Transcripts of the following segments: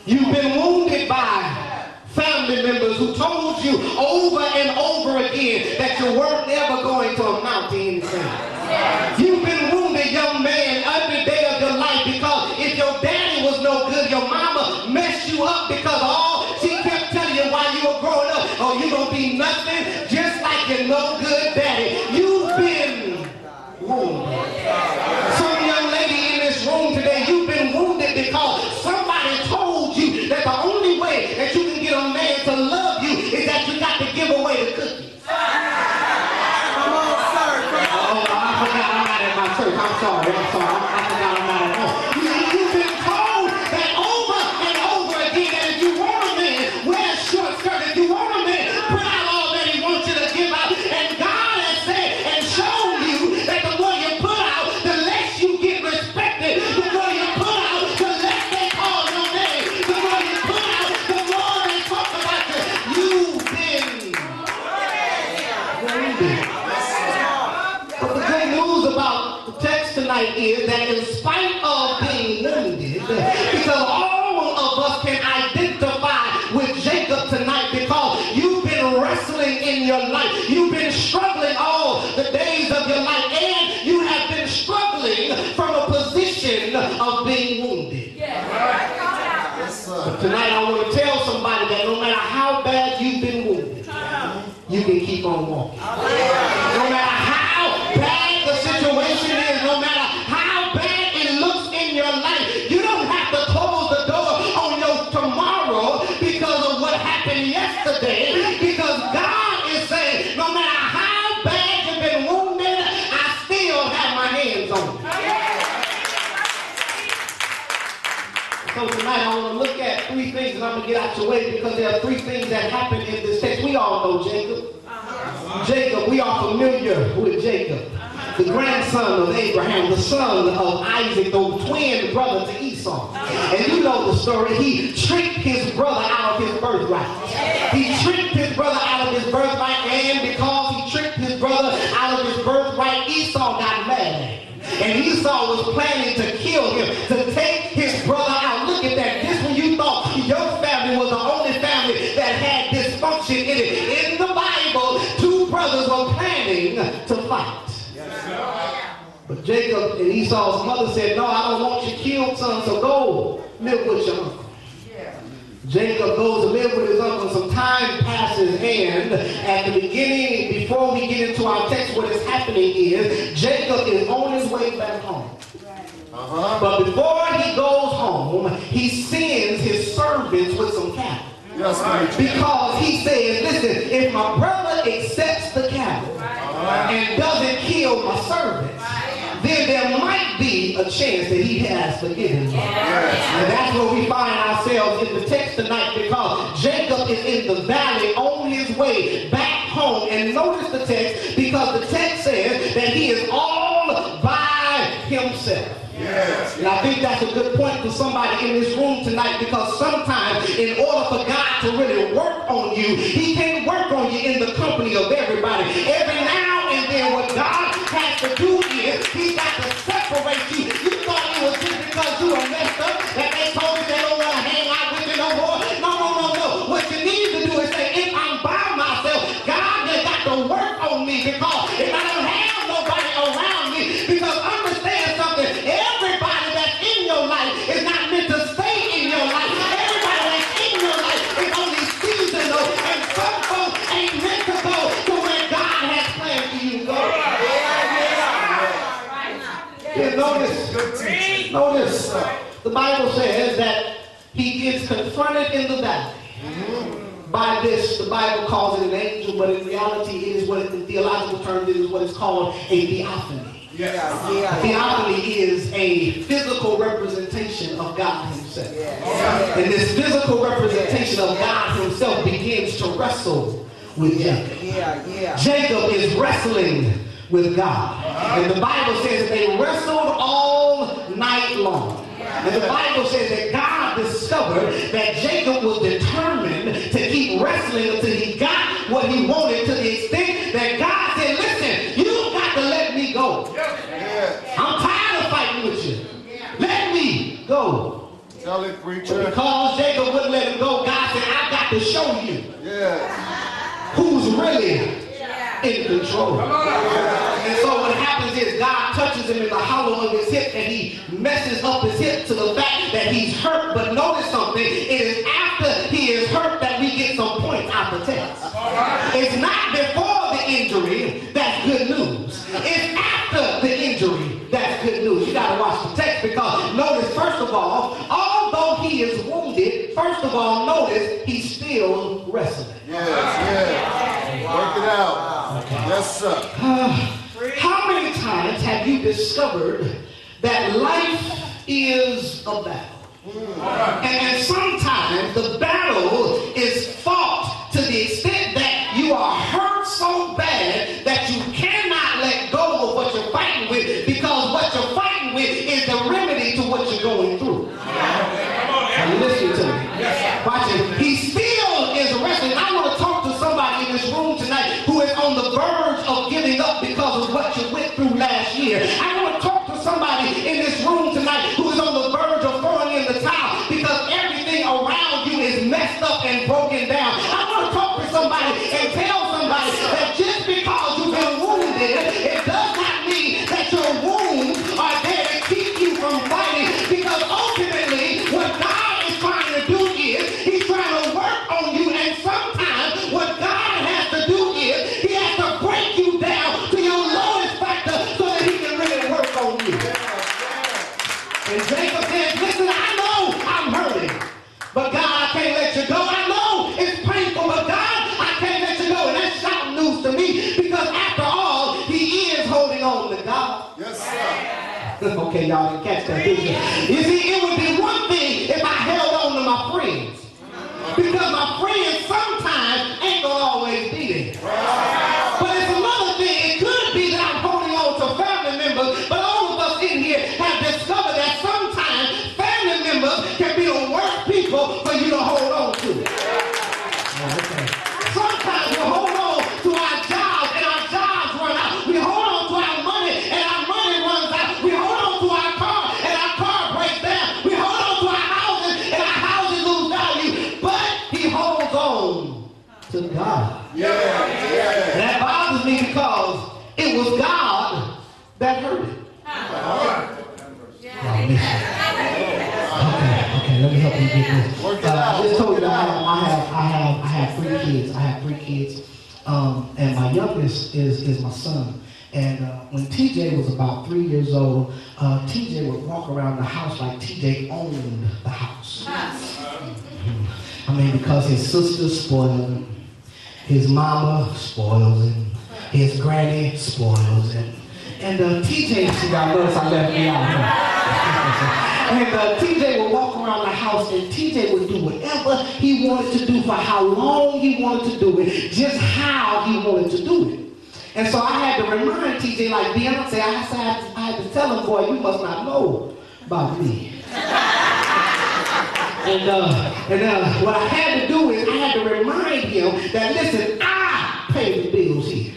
You've been wounded by family members who told you over and over again that you weren't ever going to amount to anything. You've been wounded, young man, every day of your life because if your daddy was no good, your mama messed you up because all she kept telling you while you were growing up, oh, you're going to be nothing just like your no good daddy. You've been wounded. Some young lady in this room today, you've been wounded because somebody told you that the only way that you can get a man to love you is that you got to give away the cookies. Come on, sir. Oh, I forgot I'm not at my church. I'm sorry. I forgot I'm not at home. You've been told that over and over again that if you want a man, wear a short skirt. If you want a man, put out all that he wants you to give out. And God has said and shown you that the more you put out, the less you get respected. The more you put out, the less they call your name. The more you put out, the more they talk about you. You've been wounded. But the good news about the text tonight is that in spite of being wounded, because all of us can identify with Jacob tonight because you've been wrestling in your life. You've been struggling all the days of your life, and you have been struggling from a position of being wounded. But tonight I want to tell somebody that no matter how bad you've been wounded, you can keep on walking. No matter how bad the situation is, no matter how bad it looks in your life, you don't have to close the door on your tomorrow because of what happened yesterday, because God is saying, no matter how bad you've been wounded, I still have my hands on you. So tonight I want to look at three things, and I'm going to get out your way because there are three things that happen in this text. We all know Jacob. Jacob, we are familiar with Jacob, the grandson of Abraham, the son of Isaac, the twin brother to Esau. And you know the story. He tricked his brother out of his birthright. He tricked his brother out of his birthright, and because he tricked his brother out of his birthright, Esau got mad. And Esau was planning to kill him, to take his brother out. Look at that. This when you thought your family was the only family that had dysfunction in it. In the Bible, two brothers were planning to fight. But Jacob and Esau's mother said, no, I don't want you killed, son, so go live with your uncle. Jacob goes to live with his uncle. Some time passes, and at the beginning, before we get into our text, what is happening is Jacob is on his way back home. But before he goes home, he sends his servants with some cattle. Because he says, listen, if my brother accepts the cattle and doesn't kill my servants, then there might be a chance that he has forgiven me. And that's where we find ourselves in the text tonight, because Jacob is in the valley on his way back home. And notice the text, because the text says that he is all by himself. And I think that's a good point for somebody in this room tonight, because sometimes in order for God to really work on you, he can't work on you in the company of everybody. Every now and then what God has to do is he's got to separate you. You thought it was just because you were messed up that they told you they don't want to hang out with you no more. No. What you need to do is say, if I'm by myself, God has got to work on me, because if I don't have nobody around me, because understand something, everybody that's in your life is not meant to stay in your life. Everybody that's in your life is only seasonal, and some folks ain't meant to go to where God has planned for you to go. Notice, the Bible says that he is confronted in the valley. By this, the Bible calls it an angel, but in reality, it is what, in theological terms, it is what is called a theophany. Theophany is a physical representation of God himself. And this physical representation of God himself begins to wrestle with Jacob. Jacob is wrestling with God. And the Bible says they wrestled all night long. And the Bible says that God discovered that Jacob was determined to keep wrestling until he got what he wanted, to the extent that God said, listen, you've got to let me go. I'm tired of fighting with you. Let me go. Tell it, preacher. Because Jacob wouldn't let him go, God said, I got to show you who's really in control. And so what happens is God touches him in the hollow of his hip and he messes up his hip to the fact that he's hurt. But notice something, it is after he is hurt that we get some points out the text. It's not before the injury that's good news. It's after the injury that's good news. You got to watch the text because notice, first of all, although he is wounded, first of all, notice he's still wrestling. Yes. Work it out. Okay. Yes, sir. How many times have you discovered that life is a battle? And sometimes the battle is fought to the extent that you are hurt so bad that you cannot let go of what you're fighting with because what you're fighting with is the remedy to what you're going through. Are you listening to me? Watch it. He still is wrestling. I want to talk to somebody in this room tonight who is on the verge of giving up because of what you went through last year. I want to talk to somebody in this room tonight who is on the verge of throwing in the towel because everything around you is messed up and broken down. I want to talk to somebody and tell somebody that just because you've been wounded, it does not mean that your wounds are there to keep you from fighting because ultimately what God is trying to do is he's trying to work on you, and sometimes what God has to do is he has to break you down to your lowest factor so that he can really work on you. And Jacob says, listen, I know I'm hurting, but God, I can't let you go. I know it's painful, but God, I can't let you go. And that's shouting news to me because after all, he is holding on to God. Yes, sir. Okay, y'all didn't catch that, did you? You see, it would be one thing if I held on to my friends. Because my friends sometimes ain't gonna always be there. But it's another thing, it could be that I'm holding on to family members, but all of us in here have discovered that sometimes family members can be the worst people for you to hold on to. Okay. Sometimes we hold on to our jobs and our jobs run out. We hold on to our money and our money runs out. We hold on to our car and our car breaks down. We hold on to our houses and our houses lose value. But he holds on to God. And that bothers me because it was God that hurt it. Okay, let me help you get this. I just told you that I have three kids. I have three kids, and my youngest is my son. And when TJ was about 3 years old, TJ would walk around the house like TJ owned the house. I mean, because his sister spoiled him, his mama spoils him, his granny spoils him. And TJ, see, I noticed I left me out here. And TJ would walk around the house and TJ would do whatever he wanted to do for how long he wanted to do it, just how he wanted to do it. And so I had to remind TJ, like Beyonce, I had to tell him, boy, you must not know about me. And what I had to do is I had to remind him that, listen, I pay the bills here.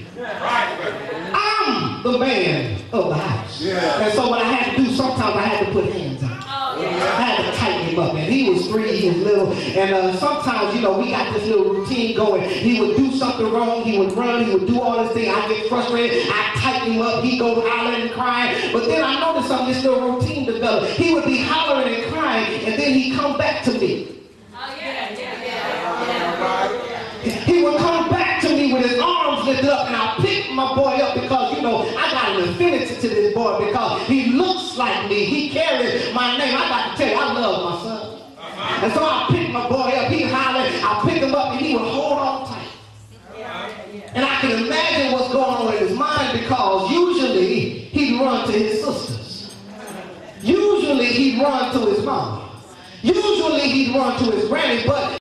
I'm the man of the house. And so what I had to do, sometimes I had to put hands on him. I had to tighten him up. And he was 3, he was little. And sometimes, you know, we got this little routine going. He would do something wrong, he would run, he would do all this thing. I get frustrated, I tighten him up, he goes hollering and crying. But then I noticed something, this little routine developed. He would be hollering and crying, and then he'd come back to me. He would come back to me with his arms lifted up, and I'll pick my boy up because, you know, I got an affinity to this boy because he looks like me. He carries my name. I got to tell you, I love my son. And so I pick my boy up. He hollering. I'll pick him up, and he would hold on tight. And I can imagine what's going on in his mind because usually he'd run to his sisters. Usually he'd run to his mama. Usually he'd run to his granny, but